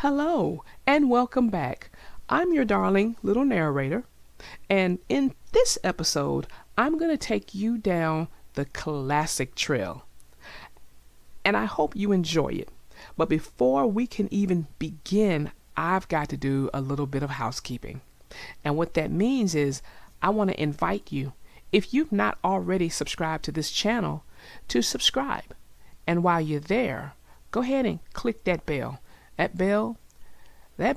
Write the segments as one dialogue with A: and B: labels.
A: Hello and welcome back. I'm your darling little narrator, and in this episode, I'm going to take you down the classic trail. And I hope you enjoy it. But before we can even begin, I've got to do a little bit of housekeeping. And what that means is I want to invite you, if you've not already subscribed to this channel, to subscribe. And while you're there, go ahead and click that bell. That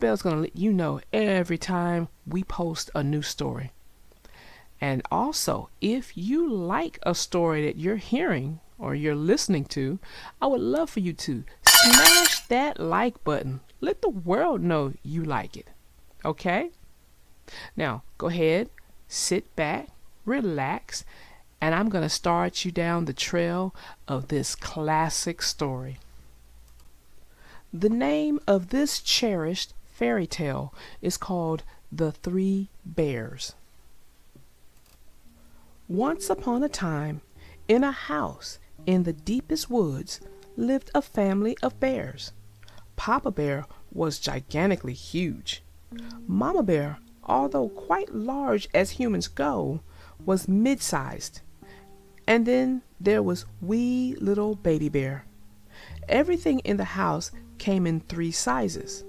A: bell's going to let you know every time we post a new story. And also, if you like a story that you're hearing or you're listening to, I would love for you to smash that like button. Let the world know you like it. Okay? Now, go ahead, sit back, relax, and I'm going to start you down the trail of this classic story. The name of this cherished fairy tale is called The Three Bears. Once upon a time, in a house in the deepest woods, lived a family of bears. Papa Bear was gigantically huge. Mama Bear, although quite large as humans go, was mid-sized. And then there was wee little Baby Bear. Everything in the house came in 3 sizes.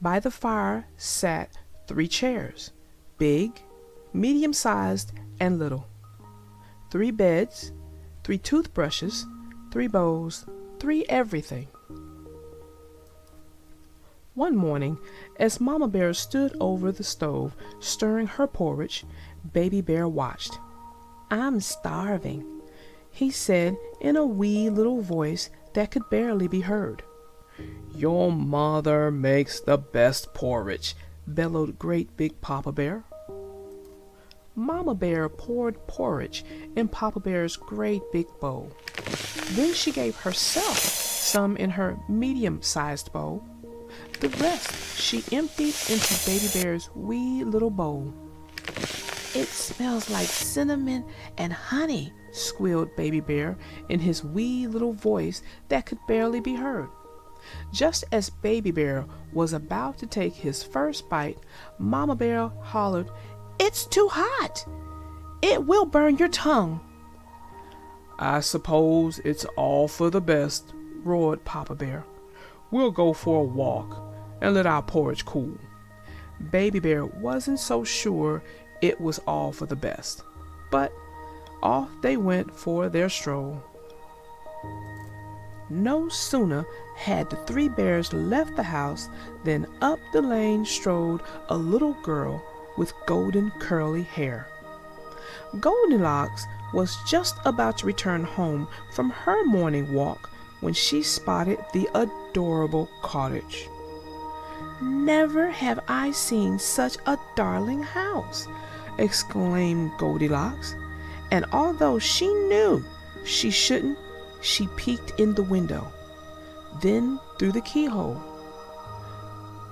A: By the fire sat 3 chairs, big, medium-sized, and little. 3 beds, 3 toothbrushes, 3 bowls, 3 everything. One morning, as Mama Bear stood over the stove stirring her porridge, Baby Bear watched. "I'm starving," he said in a wee little voice that could barely be heard. "Your mother makes the best porridge," bellowed great big Papa Bear. Mama Bear poured porridge in Papa Bear's great big bowl. Then she gave herself some in her medium-sized bowl. The rest she emptied into Baby Bear's wee little bowl. "It smells like cinnamon and honey," squealed Baby Bear in his wee little voice that could barely be heard. Just as Baby Bear was about to take his first bite, Mama Bear hollered, "It's too hot! It will burn your tongue!" "I suppose it's all for the best," roared Papa Bear. "We'll go for a walk and let our porridge cool." Baby Bear wasn't so sure it was all for the best, but off they went for their stroll. No sooner had the 3 bears left the house than up the lane strode a little girl with golden curly hair. Goldilocks was just about to return home from her morning walk when she spotted the adorable cottage. "Never have I seen such a darling house," exclaimed Goldilocks, and although she knew she shouldn't, she peeked in the window, then through the keyhole.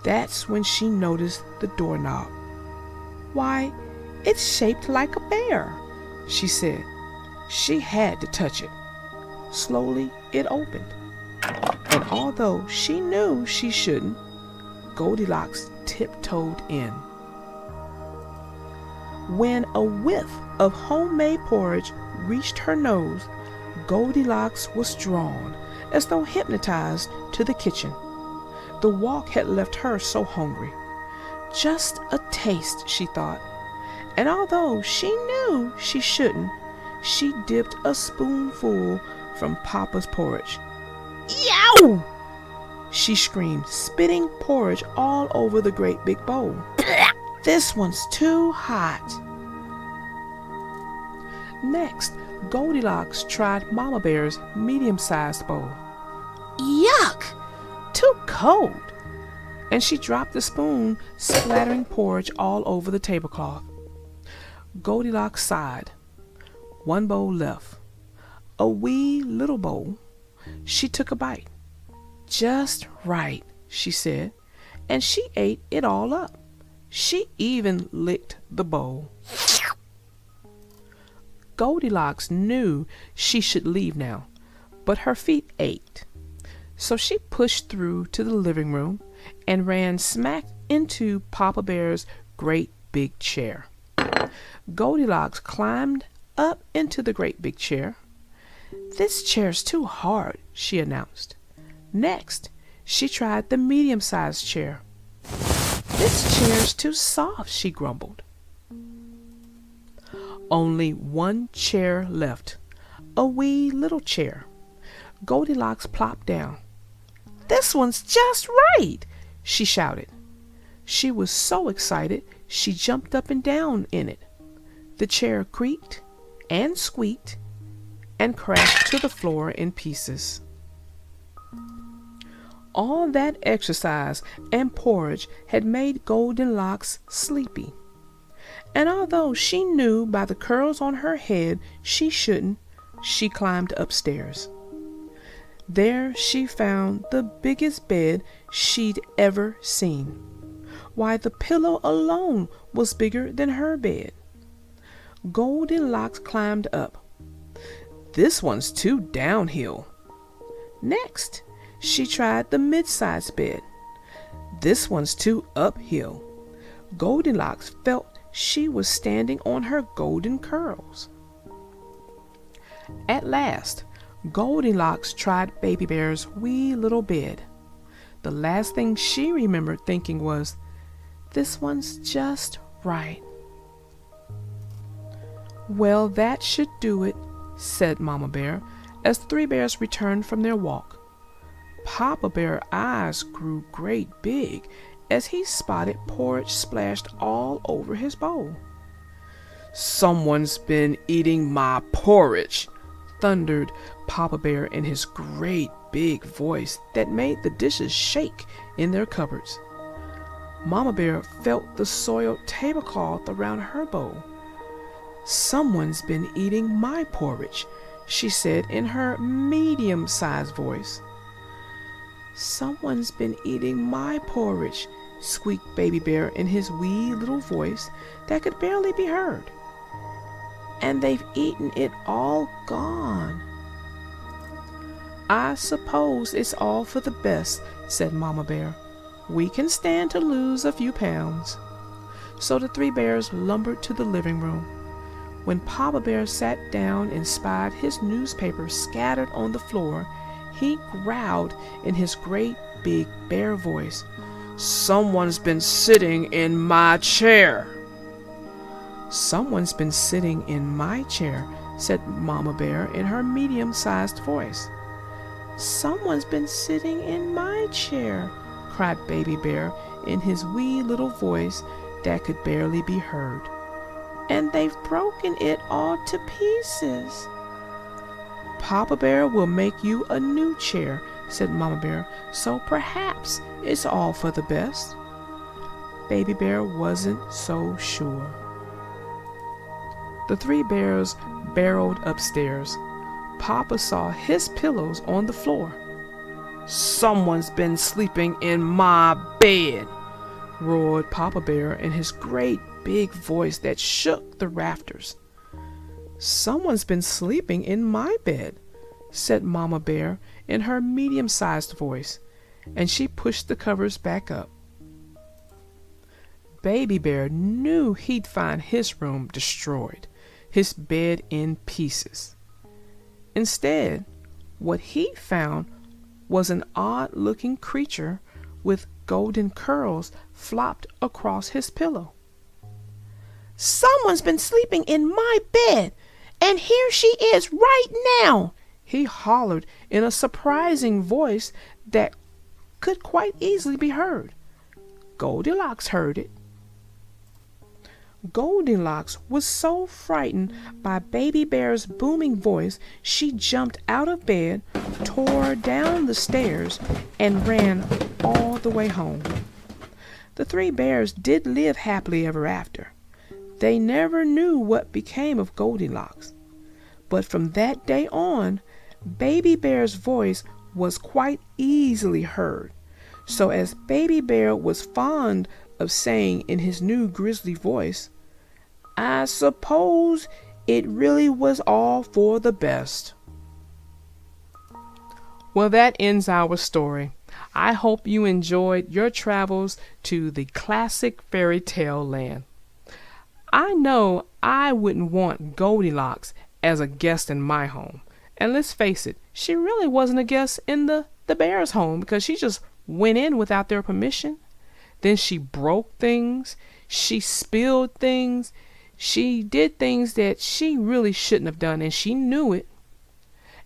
A: That's when she noticed the doorknob. "Why, it's shaped like a bear," she said. She had to touch it. Slowly it opened, and although she knew she shouldn't, Goldilocks tiptoed in. When a whiff of homemade porridge reached her nose, Goldilocks was drawn, as though hypnotized, to the kitchen. The walk had left her so hungry. Just a taste, she thought, and although she knew she shouldn't, she dipped a spoonful from Papa's porridge. "Yow!" she screamed, spitting porridge all over the great big bowl. "This one's too hot." Next, Goldilocks tried Mama Bear's medium-sized bowl. "Yuck! Too cold!" And she dropped the spoon, splattering porridge all over the tablecloth. Goldilocks sighed. One bowl left. A wee little bowl. She took a bite. "Just right," she said, and she ate it all up. She even licked the bowl. Goldilocks knew she should leave now, but her feet ached. So she pushed through to the living room and ran smack into Papa Bear's great big chair. Goldilocks climbed up into the great big chair. "This chair's too hard," she announced. Next, she tried the medium-sized chair. "This chair's too soft," she grumbled. Only one chair left, a wee little chair. Goldilocks plopped down. "This one's just right," she shouted. She was so excited she jumped up and down in it. The chair creaked and squeaked and crashed to the floor in pieces. All that exercise and porridge had made Goldilocks sleepy. And although she knew by the curls on her head she shouldn't, she climbed upstairs. There she found the biggest bed she'd ever seen. Why, the pillow alone was bigger than her bed. Goldilocks climbed up. "This one's too downhill." Next, she tried the mid-sized bed. "This one's too uphill." Goldilocks felt she was standing on her golden curls. At last, Goldilocks tried Baby Bear's wee little bed. The last thing she remembered thinking was, "This one's just right." "Well, that should do it," said Mama Bear, as the three bears returned from their walk. Papa Bear's eyes grew great big as he spotted porridge splashed all over his bowl. "Someone's been eating my porridge," thundered Papa Bear in his great big voice that made the dishes shake in their cupboards. Mama Bear felt the soiled tablecloth around her bowl. "Someone's been eating my porridge," she said in her medium-sized voice. "Someone's been eating my porridge," squeaked Baby Bear in his wee little voice that could barely be heard. "And they've eaten it all gone." "I suppose it's all for the best," said Mama Bear. "We can stand to lose a few pounds." So the three bears lumbered to the living room. When Papa Bear sat down and spied his newspaper scattered on the floor, he growled in his great big bear voice, "Someone's been sitting in my chair." "Someone's been sitting in my chair," said Mama Bear in her medium-sized voice. "Someone's been sitting in my chair," cried Baby Bear in his wee little voice that could barely be heard. "And they've broken it all to pieces." "Papa Bear will make you a new chair," said Mama Bear, "so perhaps it's all for the best." Baby Bear wasn't so sure. The three bears barreled upstairs. Papa saw his pillows on the floor. "Someone's been sleeping in my bed," roared Papa Bear in his great big voice that shook the rafters. "Someone's been sleeping in my bed," said Mama Bear in her medium-sized voice, and she pushed the covers back up. Baby Bear knew he'd find his room destroyed, his bed in pieces. Instead, what he found was an odd-looking creature with golden curls flopped across his pillow. "Someone's been sleeping in my bed, and here she is right now," he hollered in a surprising voice that could quite easily be heard. Goldilocks heard it. Goldilocks was so frightened by Baby Bear's booming voice, she jumped out of bed, tore down the stairs, and ran all the way home. The three bears did live happily ever after. They never knew what became of Goldilocks. But from that day on, Baby Bear's voice was quite easily heard. So as Baby Bear was fond of saying in his new grisly voice, "I suppose it really was all for the best." Well, that ends our story. I hope you enjoyed your travels to the classic fairy tale land. I know I wouldn't want Goldilocks as a guest in my home. And let's face it, she really wasn't a guest in the bear's home because she just went in without their permission. Then she broke things, she spilled things, she did things that she really shouldn't have done, and she knew it.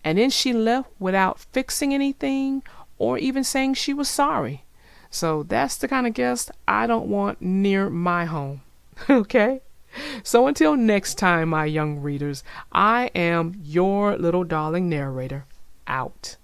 A: And then she left without fixing anything or even saying she was sorry. So that's the kind of guest I don't want near my home. Okay? So until next time, my young readers, I am your little darling narrator. Out.